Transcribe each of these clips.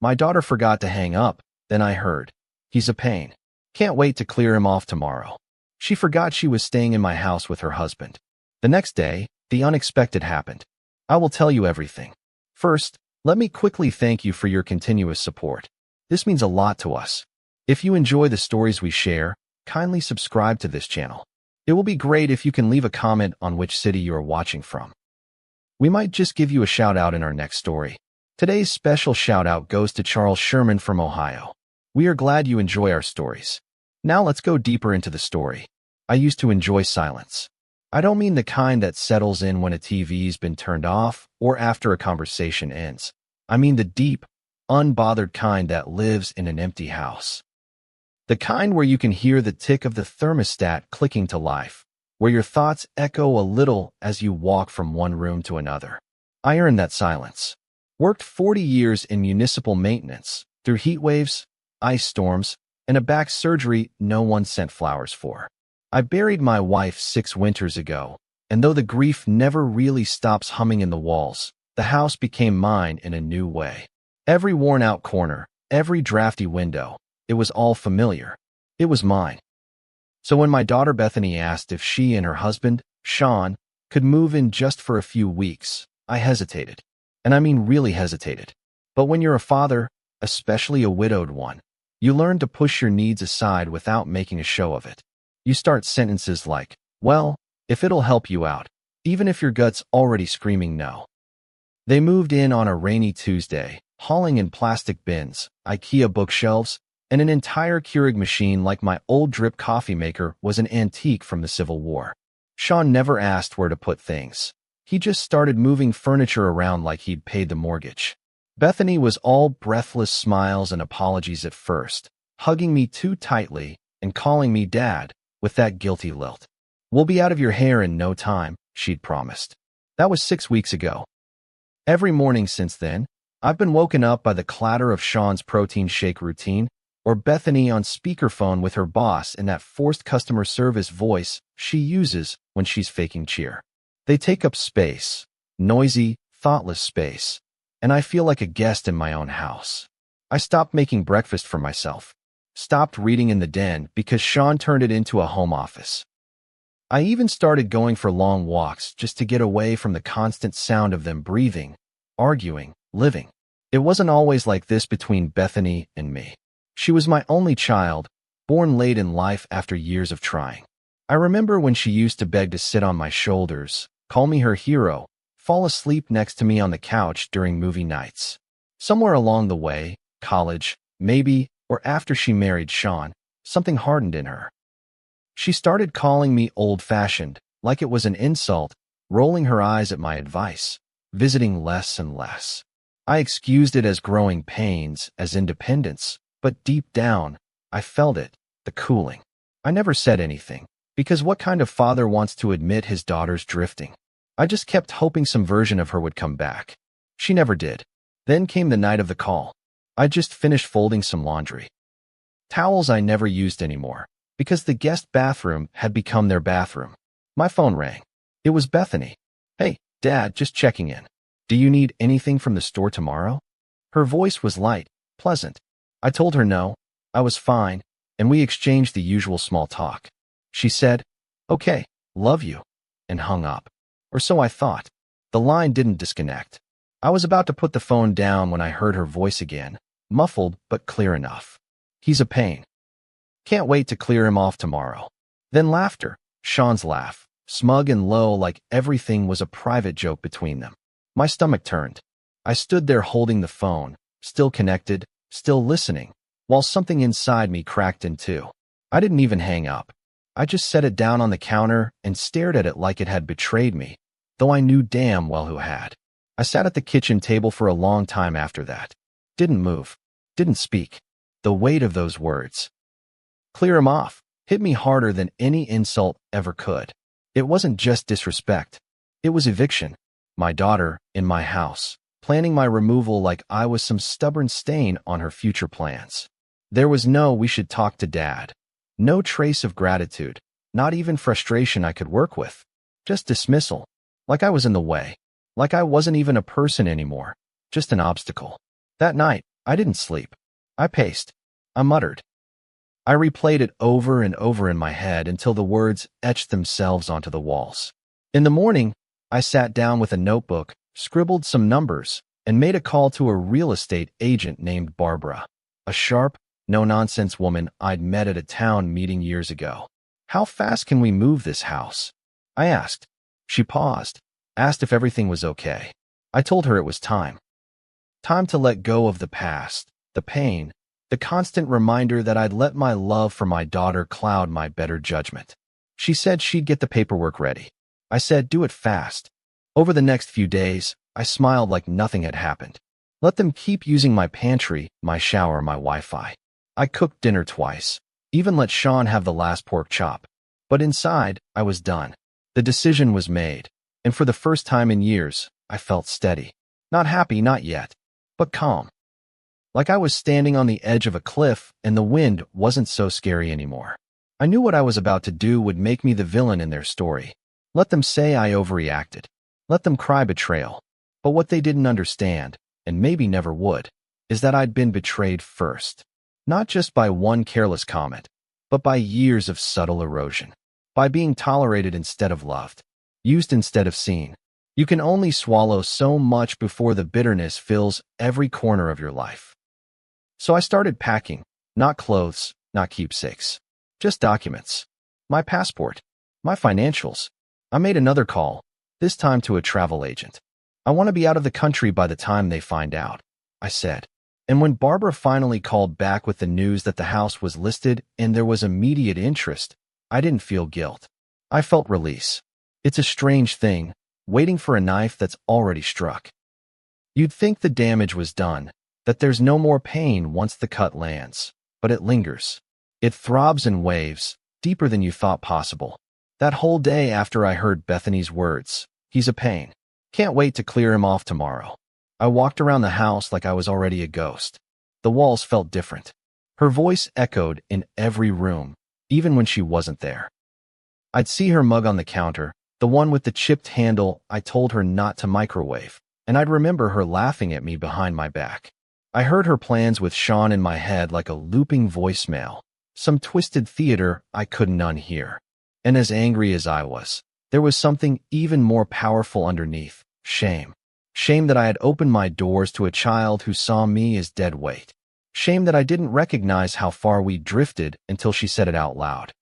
My daughter forgot to hang up, then I heard, "He's a pain. Can't wait to clear him off tomorrow." She forgot she was staying in my house with her husband. The next day, the unexpected happened. I will tell you everything. First, let me quickly thank you for your continuous support. This means a lot to us. If you enjoy the stories we share, kindly subscribe to this channel. It will be great if you can leave a comment on which city you are watching from. We might just give you a shout out in our next story. Today's special shout out goes to Charles Sherman from Ohio. We are glad you enjoy our stories. Now let's go deeper into the story. I used to enjoy silence. I don't mean the kind that settles in when a TV's been turned off or after a conversation ends. I mean the deep, unbothered kind that lives in an empty house. The kind where you can hear the tick of the thermostat clicking to life, where your thoughts echo a little as you walk from one room to another. I earned that silence. Worked 40 years in municipal maintenance, through heat waves, ice storms, and a back surgery no one sent flowers for. I buried my wife 6 winters ago, and though the grief never really stops humming in the walls, the house became mine in a new way. Every worn-out corner, every drafty window, it was all familiar. It was mine. So when my daughter Bethany asked if she and her husband, Sean, could move in just for a few weeks, I hesitated. And I mean really hesitated. But when you're a father, especially a widowed one, you learn to push your needs aside without making a show of it. You start sentences like, "Well, if it'll help you out," even if your gut's already screaming no. They moved in on a rainy Tuesday, hauling in plastic bins, IKEA bookshelves, and an entire Keurig machine like my old drip coffee maker was an antique from the Civil War. Sean never asked where to put things. He just started moving furniture around like he'd paid the mortgage. Bethany was all breathless smiles and apologies at first, hugging me too tightly and calling me Dad with that guilty lilt. "We'll be out of your hair in no time," she'd promised. That was 6 weeks ago. Every morning since then, I've been woken up by the clatter of Sean's protein shake routine, or Bethany on speakerphone with her boss in that forced customer service voice she uses when she's faking cheer. They take up space, noisy, thoughtless space, and I feel like a guest in my own house. I stopped making breakfast for myself, stopped reading in the den because Sean turned it into a home office. I even started going for long walks just to get away from the constant sound of them breathing, arguing, living. It wasn't always like this between Bethany and me. She was my only child, born late in life after years of trying. I remember when she used to beg to sit on my shoulders, call me her hero, fall asleep next to me on the couch during movie nights. Somewhere along the way, college, maybe, or after she married Sean, something hardened in her. She started calling me old-fashioned, like it was an insult, rolling her eyes at my advice, visiting less and less. I excused it as growing pains, as independence, but deep down, I felt it, the cooling. I never said anything, because what kind of father wants to admit his daughter's drifting? I just kept hoping some version of her would come back. She never did. Then came the night of the call. I just finished folding some laundry. Towels I never used anymore, because the guest bathroom had become their bathroom. My phone rang. It was Bethany. "Hey, Dad, just checking in. Do you need anything from the store tomorrow?" Her voice was light, pleasant. I told her no, I was fine, and we exchanged the usual small talk. She said, "Okay, love you," and hung up. Or so I thought. The line didn't disconnect. I was about to put the phone down when I heard her voice again, muffled but clear enough. "He's a pain. Can't wait to clear him off tomorrow." Then laughter, Sean's laugh, smug and low like everything was a private joke between them. My stomach turned. I stood there holding the phone, still connected, still listening, while something inside me cracked in two. I didn't even hang up. I just set it down on the counter and stared at it like it had betrayed me, though I knew damn well who had. I sat at the kitchen table for a long time after that. Didn't move. Didn't speak. The weight of those words, "Clear him off," hit me harder than any insult ever could. It wasn't just disrespect. It was eviction. My daughter, in my house, planning my removal like I was some stubborn stain on her future plans. There was no "we should talk to Dad." No trace of gratitude, not even frustration I could work with. Just dismissal, like I was in the way, like I wasn't even a person anymore, just an obstacle. That night, I didn't sleep. I paced. I muttered. I replayed it over and over in my head until the words etched themselves onto the walls. In the morning, I sat down with a notebook, scribbled some numbers, and made a call to a real estate agent named Barbara, a sharp, no-nonsense woman I'd met at a town meeting years ago. "How fast can we move this house?" I asked. She paused, asked if everything was okay. I told her it was time. Time to let go of the past, the pain, the constant reminder that I'd let my love for my daughter cloud my better judgment. She said she'd get the paperwork ready. I said, "Do it fast." Over the next few days, I smiled like nothing had happened. Let them keep using my pantry, my shower, my Wi-Fi. I cooked dinner twice, even let Sean have the last pork chop. But inside, I was done. The decision was made, and for the first time in years, I felt steady. Not happy, not yet, but calm. Like I was standing on the edge of a cliff and the wind wasn't so scary anymore. I knew what I was about to do would make me the villain in their story. Let them say I overreacted. Let them cry betrayal. But what they didn't understand, and maybe never would, is that I'd been betrayed first. Not just by one careless comment, but by years of subtle erosion. By being tolerated instead of loved, used instead of seen. You can only swallow so much before the bitterness fills every corner of your life. So I started packing, not clothes, not keepsakes, just documents. My passport, my financials. I made another call, this time to a travel agent. "I want to be out of the country by the time they find out," I said. And when Barbara finally called back with the news that the house was listed and there was immediate interest, I didn't feel guilt. I felt release. It's a strange thing, waiting for a knife that's already struck. You'd think the damage was done, that there's no more pain once the cut lands, but it lingers. It throbs in waves, deeper than you thought possible. That whole day after I heard Bethany's words, "He's a pain. Can't wait to clear him off tomorrow," I walked around the house like I was already a ghost. The walls felt different. Her voice echoed in every room, even when she wasn't there. I'd see her mug on the counter, the one with the chipped handle I told her not to microwave, and I'd remember her laughing at me behind my back. I heard her plans with Sean in my head like a looping voicemail, some twisted theater I couldn't unhear. And as angry as I was, there was something even more powerful underneath, shame. Shame that I had opened my doors to a child who saw me as dead weight. Shame that I didn't recognize how far we drifted until she said it out loud.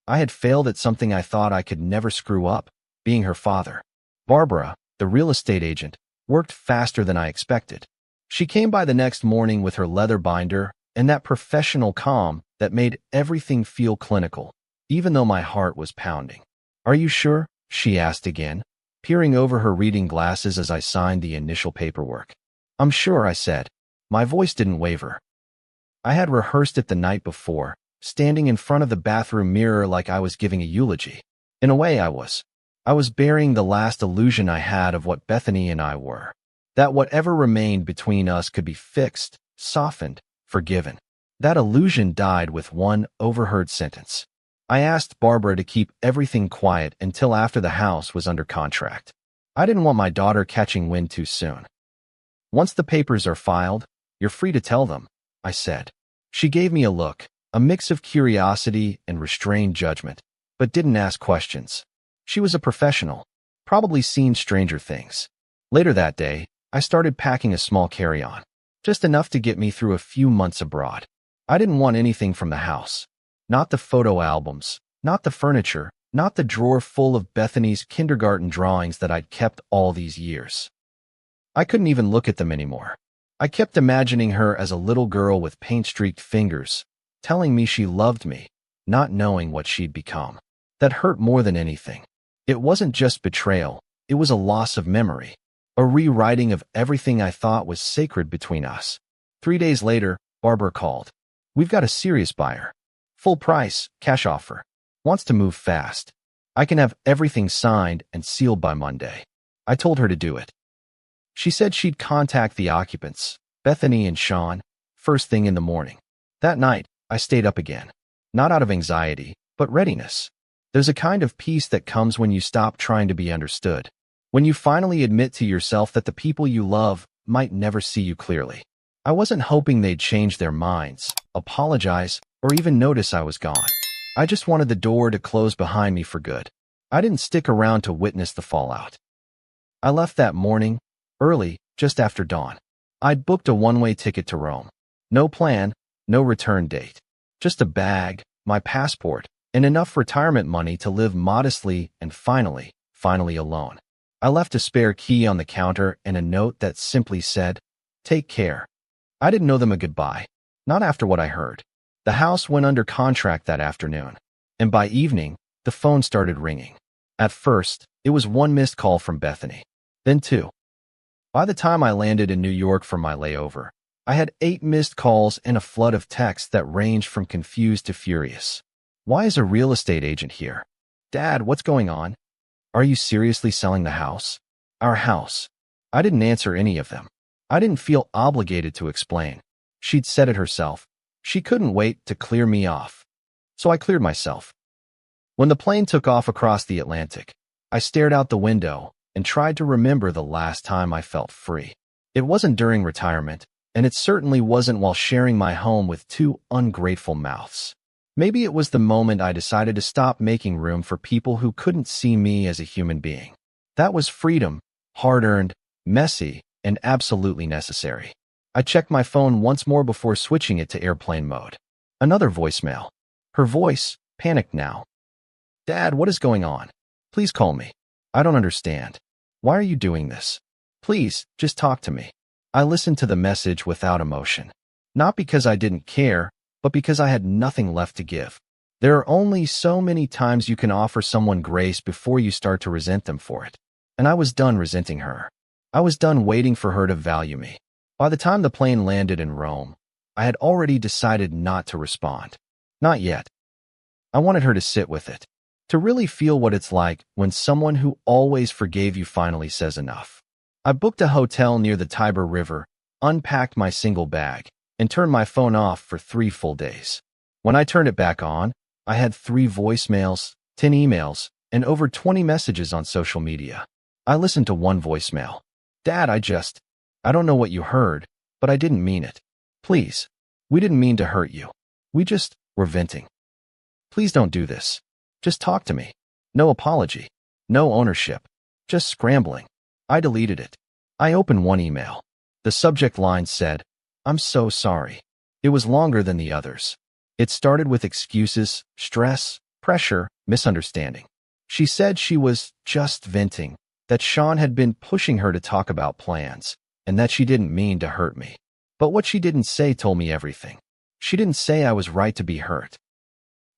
I had failed at something I thought I could never screw up, being her father. Barbara, the real estate agent, worked faster than I expected. She came by the next morning with her leather binder and that professional calm that made everything feel clinical, even though my heart was pounding. "Are you sure?" she asked again, peering over her reading glasses as I signed the initial paperwork. "I'm sure," I said. My voice didn't waver. I had rehearsed it the night before, standing in front of the bathroom mirror like I was giving a eulogy. In a way, I was. I was burying the last illusion I had of what Bethany and I were. That whatever remained between us could be fixed, softened, forgiven. That illusion died with one overheard sentence. I asked Barbara to keep everything quiet until after the house was under contract. I didn't want my daughter catching wind too soon. "Once the papers are filed, you're free to tell them," I said. She gave me a look, a mix of curiosity and restrained judgment, but didn't ask questions. She was a professional, probably seen stranger things. Later that day, I started packing a small carry-on, just enough to get me through a few months abroad. I didn't want anything from the house. Not the photo albums, not the furniture, not the drawer full of Bethany's kindergarten drawings that I'd kept all these years. I couldn't even look at them anymore. I kept imagining her as a little girl with paint-streaked fingers, telling me she loved me, not knowing what she'd become. That hurt more than anything. It wasn't just betrayal, it was a loss of memory, a rewriting of everything I thought was sacred between us. 3 days later, Barbara called. "We've got a serious buyer. Full price, cash offer. Wants to move fast. I can have everything signed and sealed by Monday." I told her to do it. She said she'd contact the occupants, Bethany and Sean, first thing in the morning. That night, I stayed up again. Not out of anxiety, but readiness. There's a kind of peace that comes when you stop trying to be understood. When you finally admit to yourself that the people you love might never see you clearly. I wasn't hoping they'd change their minds, apologize, or even notice I was gone. I just wanted the door to close behind me for good. I didn't stick around to witness the fallout. I left that morning, early, just after dawn. I'd booked a one-way ticket to Rome. No plan, no return date. Just a bag, my passport, and enough retirement money to live modestly and finally alone. I left a spare key on the counter and a note that simply said, "Take care." I didn't know them a goodbye, not after what I heard. The house went under contract that afternoon, and by evening, the phone started ringing. At first, it was one missed call from Bethany, then two. By the time I landed in New York for my layover, I had 8 missed calls and a flood of texts that ranged from confused to furious. "Why is a real estate agent here? Dad, what's going on? Are you seriously selling the house? Our house?" I didn't answer any of them. I didn't feel obligated to explain. She'd said it herself. She couldn't wait to clear me off. So I cleared myself. When the plane took off across the Atlantic, I stared out the window and tried to remember the last time I felt free. It wasn't during retirement, and it certainly wasn't while sharing my home with 2 ungrateful mouths. Maybe it was the moment I decided to stop making room for people who couldn't see me as a human being. That was freedom, hard-earned, messy, and absolutely necessary. I checked my phone once more before switching it to airplane mode. Another voicemail. Her voice, panicked now. "Dad, what is going on? Please call me. I don't understand. Why are you doing this? Please, just talk to me." I listened to the message without emotion. Not because I didn't care, but because I had nothing left to give. There are only so many times you can offer someone grace before you start to resent them for it. And I was done resenting her. I was done waiting for her to value me. By the time the plane landed in Rome, I had already decided not to respond. Not yet. I wanted her to sit with it, to really feel what it's like when someone who always forgave you finally says enough. I booked a hotel near the Tiber River, unpacked my single bag, and turned my phone off for 3 full days. When I turned it back on, I had 3 voicemails, 10 emails, and over 20 messages on social media. I listened to one voicemail. "Dad, I don't know what you heard, but I didn't mean it. Please, we didn't mean to hurt you. We just were venting. Please don't do this. Just talk to me. No apology. No ownership. Just scrambling." I deleted it. I opened one email. The subject line said, "I'm so sorry." It was longer than the others. It started with excuses, stress, pressure, misunderstanding. She said she was just venting, that Sean had been pushing her to talk about plans, and that she didn't mean to hurt me. But what she didn't say told me everything. She didn't say I was right to be hurt.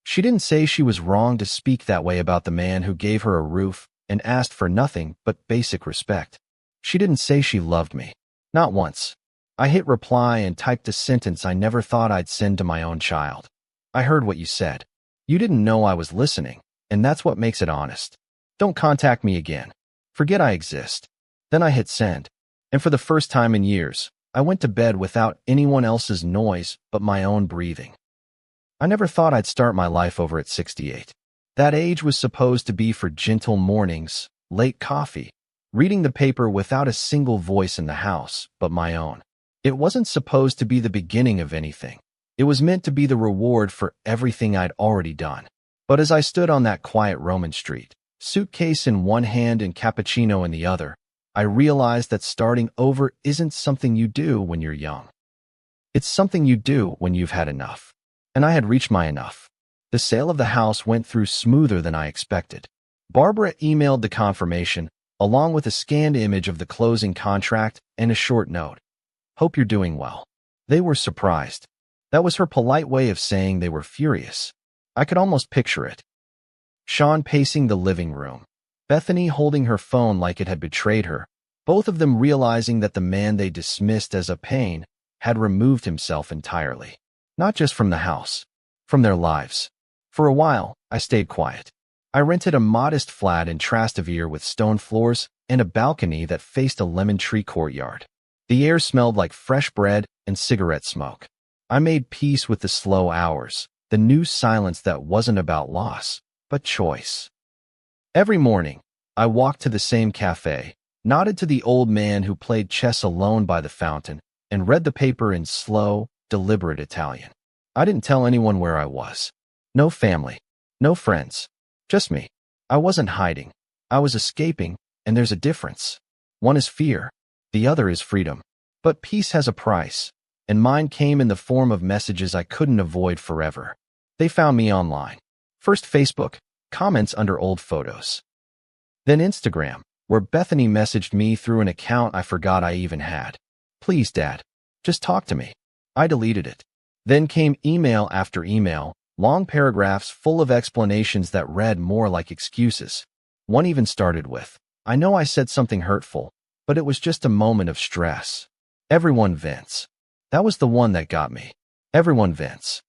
She didn't say she was wrong to speak that way about the man who gave her a roof and asked for nothing but basic respect. She didn't say she loved me. Not once. I hit reply and typed a sentence I never thought I'd send to my own child. "I heard what you said. You didn't know I was listening, and that's what makes it honest. Don't contact me again. Forget I exist." Then I hit send. And for the first time in years, I went to bed without anyone else's noise but my own breathing. I never thought I'd start my life over at 68. That age was supposed to be for gentle mornings, late coffee, reading the paper without a single voice in the house but my own. It wasn't supposed to be the beginning of anything. It was meant to be the reward for everything I'd already done. But as I stood on that quiet Roman street, suitcase in one hand and cappuccino in the other, I realized that starting over isn't something you do when you're young. It's something you do when you've had enough. And I had reached my enough. The sale of the house went through smoother than I expected. Barbara emailed the confirmation, along with a scanned image of the closing contract and a short note. "Hope you're doing well." They were surprised. That was her polite way of saying they were furious. I could almost picture it. Sean pacing the living room, Bethany holding her phone like it had betrayed her, both of them realizing that the man they dismissed as a pain had removed himself entirely. Not just from the house, from their lives. For a while, I stayed quiet. I rented a modest flat in Trastevere with stone floors and a balcony that faced a lemon tree courtyard. The air smelled like fresh bread and cigarette smoke. I made peace with the slow hours, the new silence that wasn't about loss, but choice. Every morning, I walked to the same cafe, nodded to the old man who played chess alone by the fountain, and read the paper in slow, deliberate Italian. I didn't tell anyone where I was. No family, no friends, just me. I wasn't hiding. I was escaping, and there's a difference. One is fear, the other is freedom. But peace has a price, and mine came in the form of messages I couldn't avoid forever. They found me online. First Facebook, comments under old photos. Then Instagram, where Bethany messaged me through an account I forgot I even had. Please, Dad, just talk to me. I deleted it. Then came email after email, long paragraphs full of explanations that read more like excuses. One even started with, I know I said something hurtful, but it was just a moment of stress. Everyone vents. That was the one that got me. Everyone vents.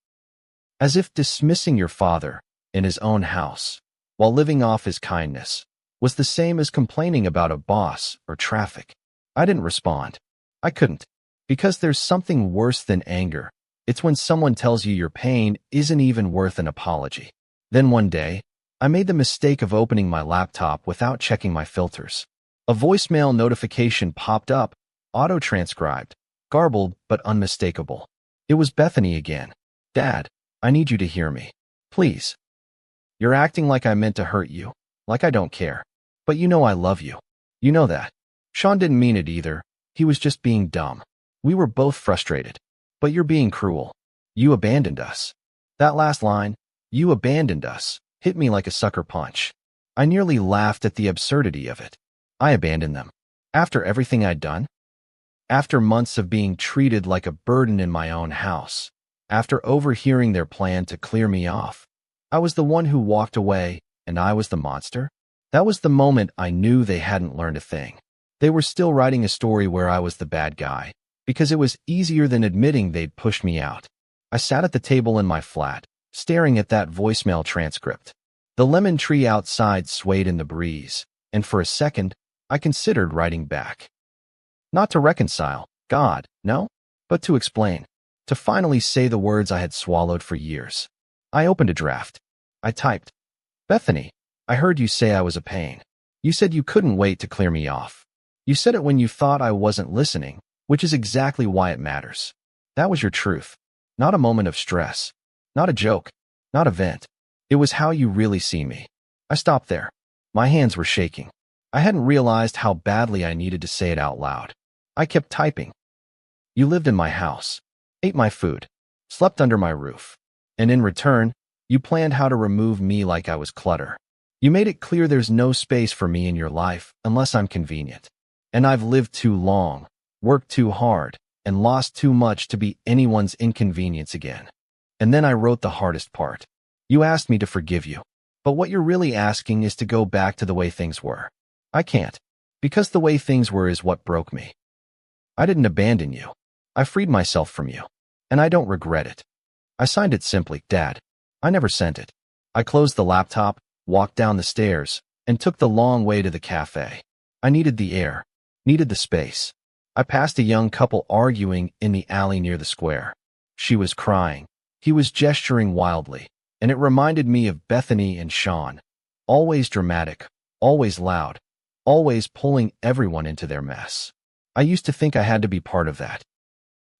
As if dismissing your father in his own house, while living off his kindness, was the same as complaining about a boss or traffic. I didn't respond. I couldn't. Because there's something worse than anger. It's when someone tells you your pain isn't even worth an apology. Then one day, I made the mistake of opening my laptop without checking my filters. A voicemail notification popped up, auto-transcribed, garbled but unmistakable. It was Bethany again. Dad, I need you to hear me. Please. You're acting like I meant to hurt you, like I don't care. But you know I love you. You know that. Sean didn't mean it either. He was just being dumb. We were both frustrated. But you're being cruel. You abandoned us. That last line, you abandoned us, hit me like a sucker punch. I nearly laughed at the absurdity of it. I abandoned them. After everything I'd done? After months of being treated like a burden in my own house. After overhearing their plan to clear me off. I was the one who walked away, and I was the monster? That was the moment I knew they hadn't learned a thing. They were still writing a story where I was the bad guy, because it was easier than admitting they'd pushed me out. I sat at the table in my flat, staring at that voicemail transcript. The lemon tree outside swayed in the breeze, and for a second, I considered writing back. Not to reconcile, God, no, but to explain, to finally say the words I had swallowed for years. I opened a draft. I typed, Bethany, I heard you say I was a pain. You said you couldn't wait to clear me off. You said it when you thought I wasn't listening, which is exactly why it matters. That was your truth. Not a moment of stress. Not a joke. Not a vent. It was how you really see me. I stopped there. My hands were shaking. I hadn't realized how badly I needed to say it out loud. I kept typing. You lived in my house, ate my food, slept under my roof, and in return, you planned how to remove me like I was clutter. You made it clear there's no space for me in your life unless I'm convenient. And I've lived too long, worked too hard, and lost too much to be anyone's inconvenience again. And then I wrote the hardest part. You asked me to forgive you. But what you're really asking is to go back to the way things were. I can't. Because the way things were is what broke me. I didn't abandon you. I freed myself from you. And I don't regret it. I signed it simply, Dad. I never sent it. I closed the laptop, walked down the stairs, and took the long way to the cafe. I needed the air, needed the space. I passed a young couple arguing in the alley near the square. She was crying. He was gesturing wildly, and it reminded me of Bethany and Sean. Always dramatic, always loud, always pulling everyone into their mess. I used to think I had to be part of that.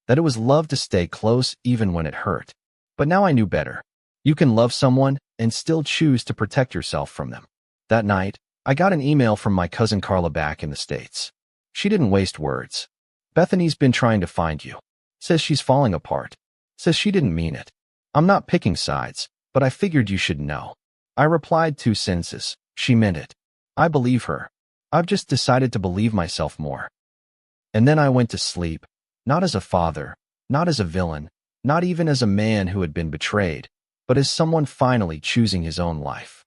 That it was love to stay close even when it hurt. But now I knew better. You can love someone and still choose to protect yourself from them. That night, I got an email from my cousin Carla back in the States. She didn't waste words. Bethany's been trying to find you. Says she's falling apart. Says she didn't mean it. I'm not picking sides, but I figured you should know. I replied 2 sentences. She meant it. I believe her. I've just decided to believe myself more. And then I went to sleep, not as a father, not as a villain, not even as a man who had been betrayed, but as someone finally choosing his own life.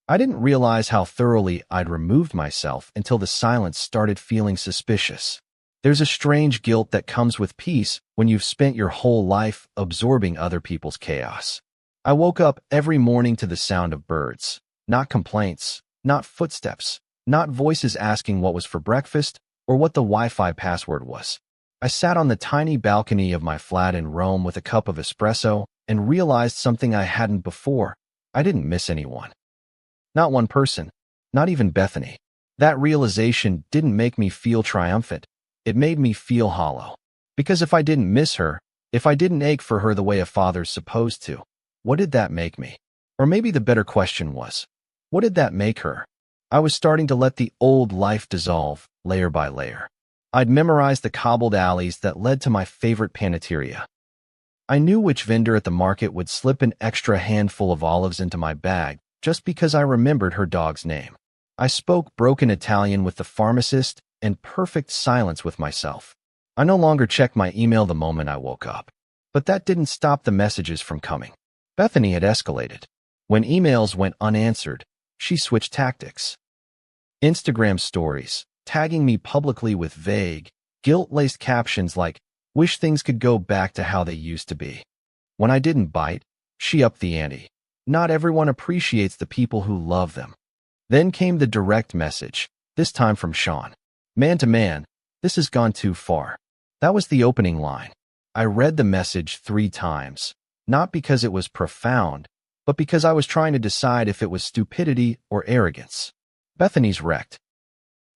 I didn't realize how thoroughly I'd removed myself until the silence started feeling suspicious. There's a strange guilt that comes with peace when you've spent your whole life absorbing other people's chaos. I woke up every morning to the sound of birds, not complaints, not footsteps, not voices asking what was for breakfast or what the Wi-Fi password was. I sat on the tiny balcony of my flat in Rome with a cup of espresso and realized something I hadn't before. I didn't miss anyone. Not one person, not even Bethany. That realization didn't make me feel triumphant. It made me feel hollow. Because if I didn't miss her, if I didn't ache for her the way a father's supposed to, what did that make me? Or maybe the better question was, what did that make her? I was starting to let the old life dissolve, layer by layer. I'd memorized the cobbled alleys that led to my favorite panetteria. I knew which vendor at the market would slip an extra handful of olives into my bag just because I remembered her dog's name. I spoke broken Italian with the pharmacist and perfect silence with myself. I no longer checked my email the moment I woke up. But that didn't stop the messages from coming. Bethany had escalated. When emails went unanswered, she switched tactics. Instagram stories, tagging me publicly with vague, guilt-laced captions like, "Wish things could go back to how they used to be." When I didn't bite, she upped the ante. Not everyone appreciates the people who love them. Then came the direct message, this time from Sean. "Man to man, this has gone too far." That was the opening line. I read the message 3 times, not because it was profound, but because I was trying to decide if it was stupidity or arrogance. Bethany's wrecked.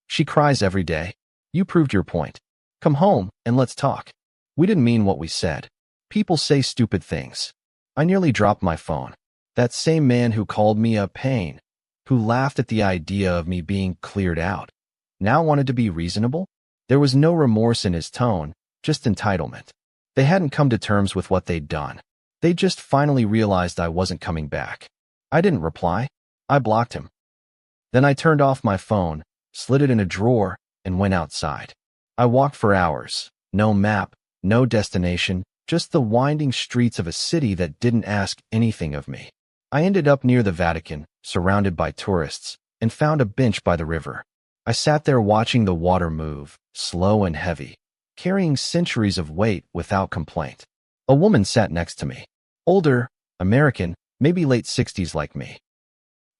She cries every day. "You proved your point. Come home and let's talk." We didn't mean what we said. People say stupid things. I nearly dropped my phone. That same man who called me a pain, who laughed at the idea of me being cleared out, now wanted to be reasonable? There was no remorse in his tone, just entitlement. They hadn't come to terms with what they'd done. They just finally realized I wasn't coming back. I didn't reply. I blocked him. Then I turned off my phone, slid it in a drawer, and went outside. I walked for hours. No map, no destination, just the winding streets of a city that didn't ask anything of me. I ended up near the Vatican, surrounded by tourists, and found a bench by the river. I sat there watching the water move, slow and heavy, carrying centuries of weight without complaint. A woman sat next to me. Older, American, maybe late 60s like me.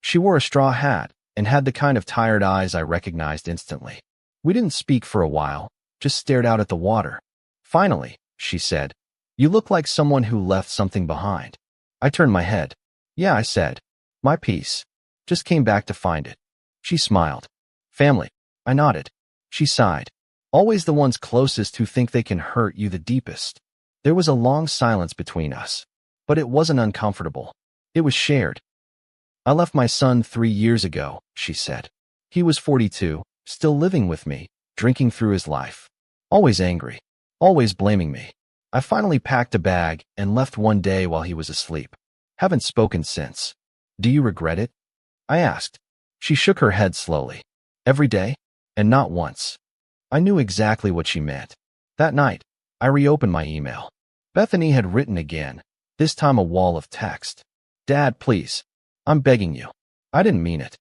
She wore a straw hat and had the kind of tired eyes I recognized instantly. We didn't speak for a while, just stared out at the water. Finally, she said, "You look like someone who left something behind." I turned my head. "Yeah," I said. "My piece. Just came back to find it." She smiled. "Family." I nodded. She sighed. "Always the ones closest who think they can hurt you the deepest." There was a long silence between us. But it wasn't uncomfortable. It was shared. "I left my son 3 years ago," she said. "He was 42, still living with me, drinking through his life. Always angry. Always blaming me. I finally packed a bag and left one day while he was asleep. Haven't spoken since. Do you regret it?" I asked. She shook her head slowly. "Every day? And not once." I knew exactly what she meant. That night, I reopened my email. Bethany had written again, this time a wall of text. "Dad, please. I'm begging you." I didn't mean it.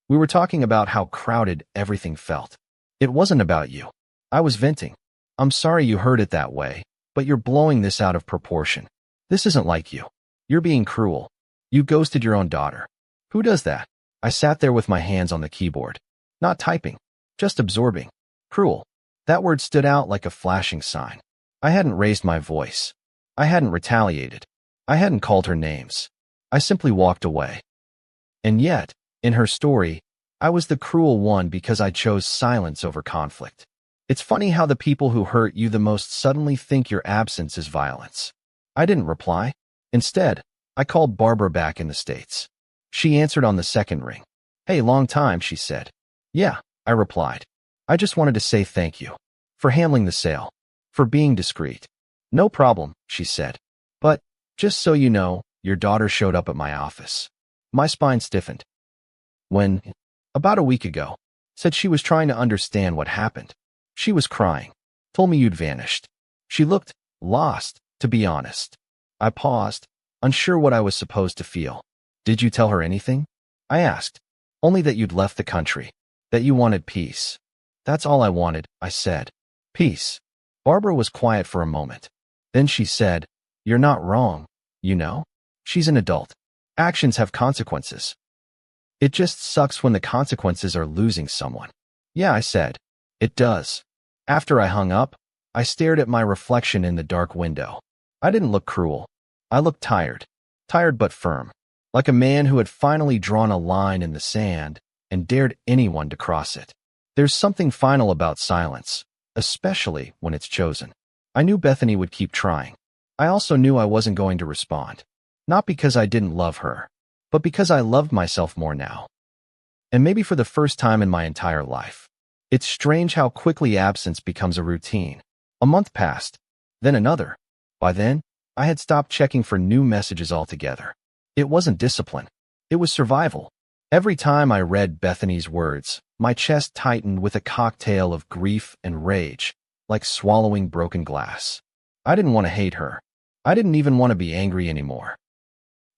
We were talking about how crowded everything felt. It wasn't about you. I was venting. "I'm sorry you heard it that way, but you're blowing this out of proportion. This isn't like you. You're being cruel. You ghosted your own daughter. Who does that?" I sat there with my hands on the keyboard. Not typing, just absorbing. Cruel. That word stood out like a flashing sign. I hadn't raised my voice. I hadn't retaliated. I hadn't called her names. I simply walked away. And yet, in her story, I was the cruel one because I chose silence over conflict. It's funny how the people who hurt you the most suddenly think your absence is violence. I didn't reply. Instead, I called Barbara back in the States. She answered on the second ring. "Hey, long time," she said. "Yeah," I replied. "I just wanted to say thank you. For handling the sale. For being discreet." "No problem," she said. "But, just so you know, your daughter showed up at my office." My spine stiffened. "When?" "About a week ago." Said she was trying to understand what happened. She was crying. "Told me you'd vanished." She looked lost, to be honest. I paused, unsure what I was supposed to feel. "Did you tell her anything?" I asked. "Only that you'd left the country. That you wanted peace." "That's all I wanted," I said. "Peace." Barbara was quiet for a moment. Then she said, "You're not wrong, you know? She's an adult. Actions have consequences. It just sucks when the consequences are losing someone." "Yeah," I said. "It does." After I hung up, I stared at my reflection in the dark window. I didn't look cruel. I looked tired. Tired but firm. Like a man who had finally drawn a line in the sand and dared anyone to cross it. There's something final about silence, especially when it's chosen. I knew Bethany would keep trying. I also knew I wasn't going to respond. Not because I didn't love her, but because I loved myself more now. And maybe for the first time in my entire life. It's strange how quickly absence becomes a routine. A month passed, then another. By then, I had stopped checking for new messages altogether. It wasn't discipline. It was survival. Every time I read Bethany's words, my chest tightened with a cocktail of grief and rage, like swallowing broken glass. I didn't want to hate her. I didn't even want to be angry anymore.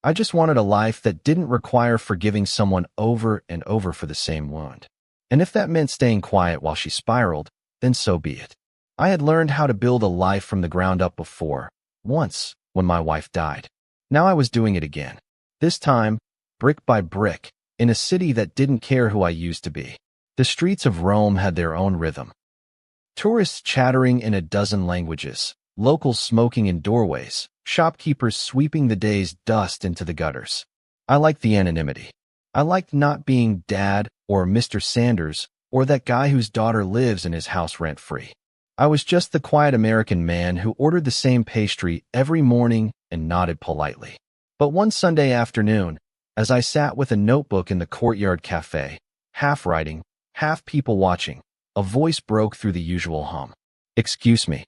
I just wanted a life that didn't require forgiving someone over and over for the same wound. And if that meant staying quiet while she spiraled, then so be it. I had learned how to build a life from the ground up before, once, when my wife died. Now I was doing it again. This time, brick by brick, in a city that didn't care who I used to be. The streets of Rome had their own rhythm. Tourists chattering in a dozen languages, locals smoking in doorways, shopkeepers sweeping the day's dust into the gutters. I liked the anonymity. I liked not being Dad or Mr. Sanders or that guy whose daughter lives in his house rent-free. I was just the quiet American man who ordered the same pastry every morning and nodded politely. But one Sunday afternoon, as I sat with a notebook in the courtyard cafe, half writing, half people watching, a voice broke through the usual hum. "Excuse me.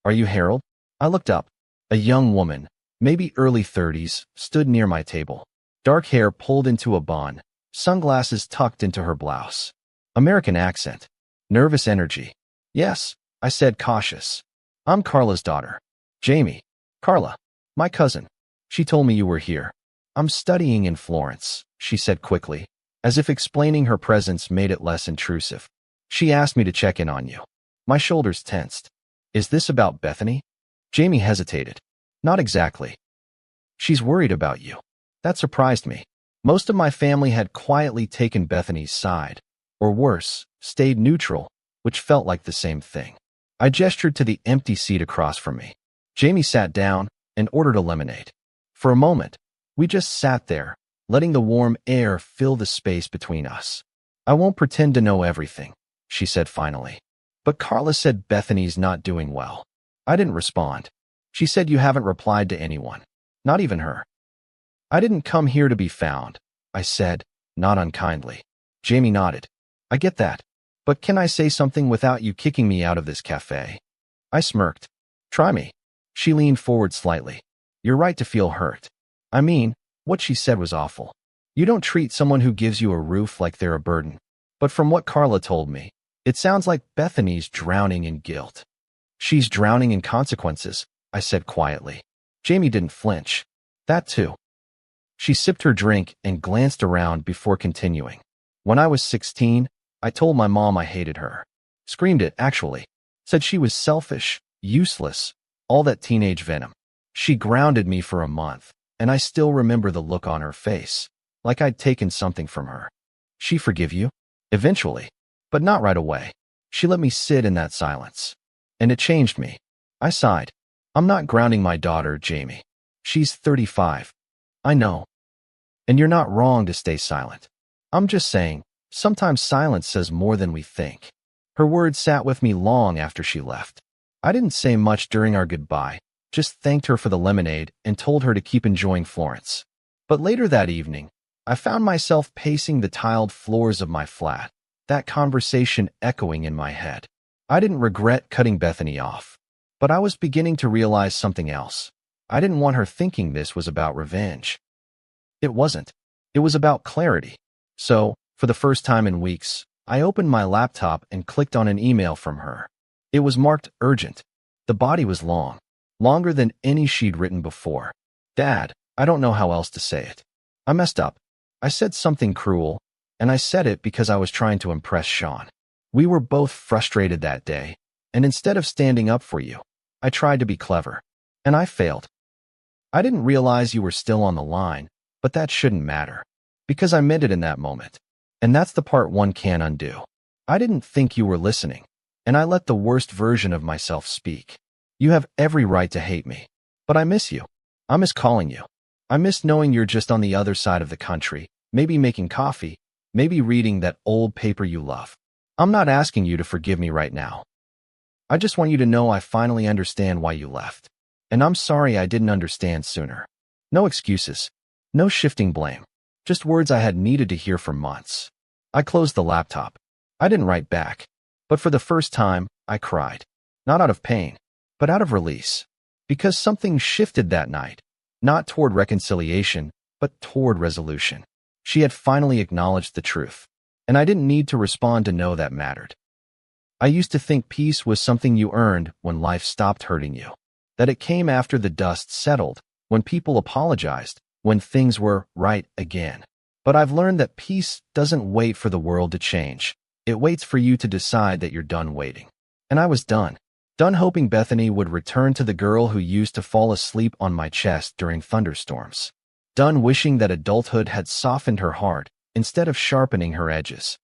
Are you Harold?" I looked up. A young woman, maybe early 30s, stood near my table. Dark hair pulled into a bun, sunglasses tucked into her blouse. American accent. Nervous energy. "Yes," I said, cautious. "I'm Carla's daughter. Jamie." "Carla. My cousin. She told me you were here." "I'm studying in Florence," she said quickly, as if explaining her presence made it less intrusive. "She asked me to check in on you." My shoulders tensed. "Is this about Bethany?" Jamie hesitated. "Not exactly. She's worried about you." That surprised me. Most of my family had quietly taken Bethany's side, or worse, stayed neutral, which felt like the same thing. I gestured to the empty seat across from me. Jamie sat down and ordered a lemonade. For a moment, we just sat there, letting the warm air fill the space between us. "I won't pretend to know everything," she said finally. "But Carla said Bethany's not doing well." I didn't respond. "She said you haven't replied to anyone, not even her." "I didn't come here to be found," I said, not unkindly. Jamie nodded. "I get that. But can I say something without you kicking me out of this cafe?" I smirked. "Try me." She leaned forward slightly. "You're right to feel hurt. I mean, what she said was awful. You don't treat someone who gives you a roof like they're a burden. But from what Carla told me, it sounds like Bethany's drowning in guilt." "She's drowning in consequences," I said quietly. Jamie didn't flinch. "That too." She sipped her drink and glanced around before continuing. "When I was 16, I told my mom I hated her. Screamed it, actually. Said she was selfish, useless, all that teenage venom. She grounded me for a month, and I still remember the look on her face, like I'd taken something from her." "She forgive you?" "Eventually, but not right away. She let me sit in that silence. And it changed me." I sighed. "I'm not grounding my daughter, Jamie. She's 35. I know. And you're not wrong to stay silent. I'm just saying, sometimes silence says more than we think." Her words sat with me long after she left. I didn't say much during our goodbye, just thanked her for the lemonade and told her to keep enjoying Florence. But later that evening, I found myself pacing the tiled floors of my flat, that conversation echoing in my head. I didn't regret cutting Bethany off, but I was beginning to realize something else. I didn't want her thinking this was about revenge. It wasn't. It was about clarity. So, for the first time in weeks, I opened my laptop and clicked on an email from her. It was marked urgent. The body was long, longer than any she'd written before. "Dad, I don't know how else to say it. I messed up. I said something cruel, and I said it because I was trying to impress Sean. We were both frustrated that day, and instead of standing up for you, I tried to be clever, and I failed. I didn't realize you were still on the line, but that shouldn't matter, because I meant it in that moment. And that's the part one can't undo. I didn't think you were listening, and I let the worst version of myself speak. You have every right to hate me, but I miss you. I miss calling you. I miss knowing you're just on the other side of the country, maybe making coffee, maybe reading that old paper you love. I'm not asking you to forgive me right now. I just want you to know I finally understand why you left. And I'm sorry I didn't understand sooner. No excuses. No shifting blame. Just words I had needed to hear for months. I closed the laptop. I didn't write back. But for the first time, I cried. Not out of pain, but out of release. Because something shifted that night. Not toward reconciliation, but toward resolution. She had finally acknowledged the truth. And I didn't need to respond to know that mattered. I used to think peace was something you earned when life stopped hurting you. That it came after the dust settled, when people apologized, when things were right again. But I've learned that peace doesn't wait for the world to change. It waits for you to decide that you're done waiting. And I was done. Done hoping Bethany would return to the girl who used to fall asleep on my chest during thunderstorms. Done wishing that adulthood had softened her heart instead of sharpening her edges.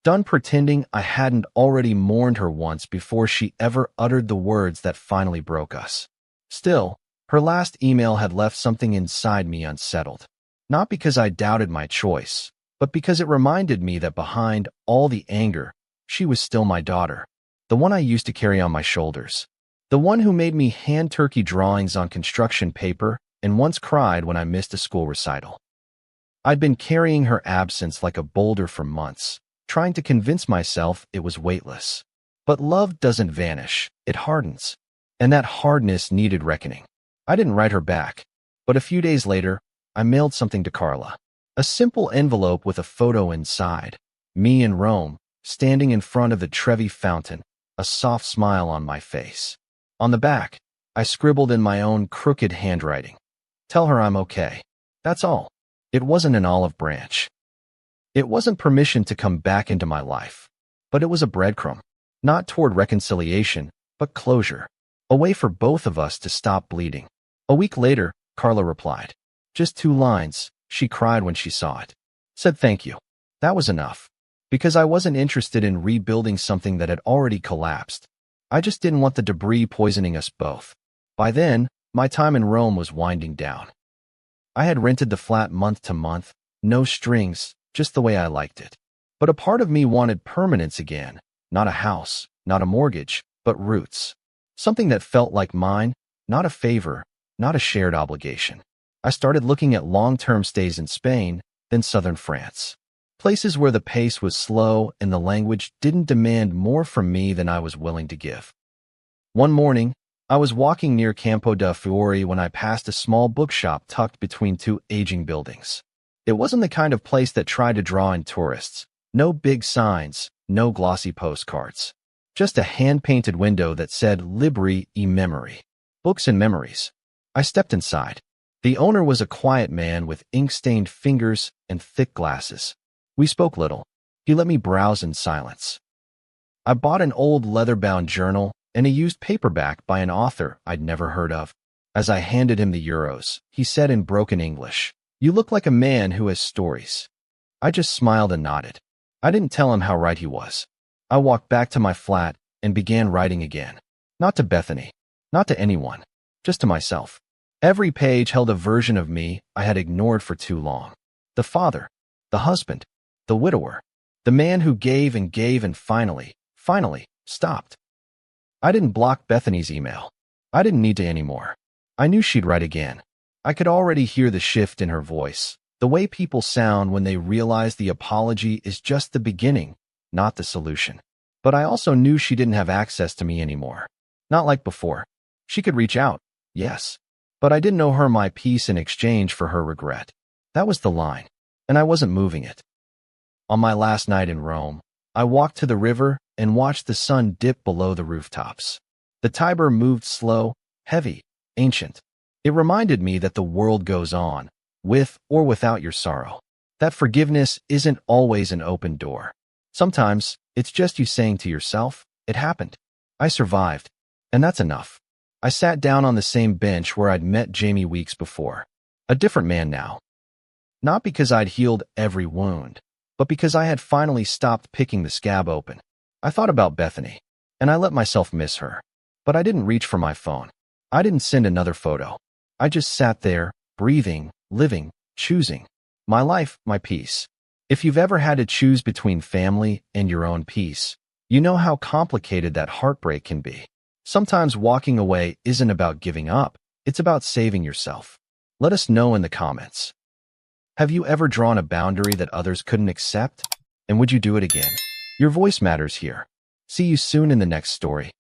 Done pretending I hadn't already mourned her once before she ever uttered the words that finally broke us. Still, her last email had left something inside me unsettled. Not because I doubted my choice, but because it reminded me that behind all the anger, she was still my daughter. The one I used to carry on my shoulders. The one who made me hand turkey drawings on construction paper and once cried when I missed a school recital. I'd been carrying her absence like a boulder for months, trying to convince myself it was weightless. But love doesn't vanish, it hardens. And that hardness needed reckoning. I didn't write her back, but a few days later, I mailed something to Carla. A simple envelope with a photo inside. Me in Rome, standing in front of the Trevi fountain, a soft smile on my face. On the back, I scribbled in my own crooked handwriting. Tell her I'm okay. That's all. It wasn't an olive branch. It wasn't permission to come back into my life. But it was a breadcrumb. Not toward reconciliation, but closure. A way for both of us to stop bleeding. A week later, Carla replied. Just 2 lines. She cried when she saw it. Said thank you. That was enough. Because I wasn't interested in rebuilding something that had already collapsed. I just didn't want the debris poisoning us both. By then, my time in Rome was winding down. I had rented the flat month to month, no strings, just the way I liked it. But a part of me wanted permanence again. Not a house, not a mortgage, but roots. Something that felt like mine, not a favor, not a shared obligation. I started looking at long-term stays in Spain, then southern France. Places where the pace was slow and the language didn't demand more from me than I was willing to give. One morning, I was walking near Campo de' Fiori when I passed a small bookshop tucked between 2 aging buildings. It wasn't the kind of place that tried to draw in tourists. No big signs, no glossy postcards. Just a hand-painted window that said Libri e Memory. Books and memories. I stepped inside. The owner was a quiet man with ink-stained fingers and thick glasses. We spoke little. He let me browse in silence. I bought an old leather-bound journal and a used paperback by an author I'd never heard of. As I handed him the euros, he said in broken English, "You look like a man who has stories." I just smiled and nodded. I didn't tell him how right he was. I walked back to my flat and began writing again. Not to Bethany. Not to anyone. Just to myself. Every page held a version of me I had ignored for too long. The father. The husband. The widower. The man who gave and finally stopped. I didn't block Bethany's email. I didn't need to anymore. I knew she'd write again. I could already hear the shift in her voice, the way people sound when they realize the apology is just the beginning, not the solution. But I also knew she didn't have access to me anymore. Not like before. She could reach out, yes. But I didn't owe her my peace in exchange for her regret. That was the line, and I wasn't moving it. On my last night in Rome, I walked to the river and watched the sun dip below the rooftops. The Tiber moved slow, heavy, ancient. It reminded me that the world goes on, with or without your sorrow. That forgiveness isn't always an open door. Sometimes, it's just you saying to yourself, it happened. I survived. And that's enough. I sat down on the same bench where I'd met Jamie weeks before. A different man now. Not because I'd healed every wound, but because I had finally stopped picking the scab open. I thought about Bethany, and I let myself miss her. But I didn't reach for my phone. I didn't send another photo. I just sat there, breathing, living, choosing. My life, my peace. If you've ever had to choose between family and your own peace, You know how complicated that heartbreak can be. Sometimes walking away isn't about giving up, it's about saving yourself. Let us know in the comments. Have you ever drawn a boundary that others couldn't accept? And would you do it again? Your voice matters here. See you soon in the next story.